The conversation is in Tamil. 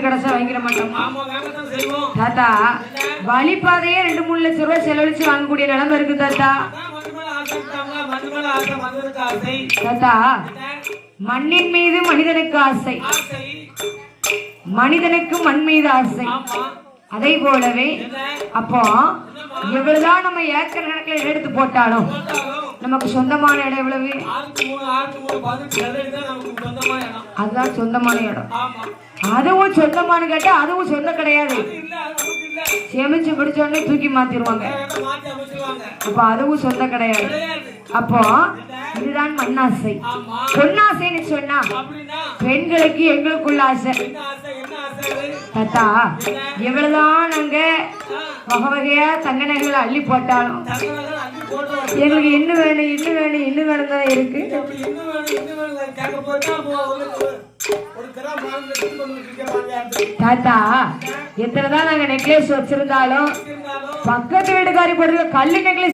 கிடைச்சா வாங்கிட மாட்டோம் தாத்தா. வழிபாதையே 2-3 லட்சம் ரூபாய் செலவழிச்சு வாங்கக்கூடிய நிலைமை இருக்கு தாத்தா. தாத்தா, மண்ணின் மீது மனிதனுக்கு ஆசை, மனிதனுக்கு மண் மீது ஆசை. அதே போலவே அப்போ எவ்வளவுதான் நம்ம ஏக்கர் கணக்கில் எடுத்து போட்டாலும் நமக்கு சொந்தமான இடம் எவ்வளவு? அதுதான் சொந்தமான இடம். அதுவும் சொந்தமான கேட்டா அதுவும் சொந்தம் கிடையாது. சேமிச்சு பிடிச்சோடனே தூக்கி மாத்திருவாங்க. அப்ப அதுவும் சொந்தம் கிடையாது. அப்போ இதுதான் மண்ணாசை. பொன்னாசைன்னு சொன்னா பெண்களுக்கு எங்களுக்குள்ள ஆசை தாத்தா. எவ்வளவுதான் நாங்க வகை வகையா தங்க நகைகளை அள்ளி போட்டாலும் எங்களுக்கு இன்னும் வேணும் இன்னும் வேணும் இன்னும் வேணும் தான் இருக்கு தாத்தா. எத்தனைதான் நாங்க நெக்லஸ் வச்சிருந்தாலும் பக்கத்து வீட்டுக்காரி போடுற கல்லு நெக்லஸ்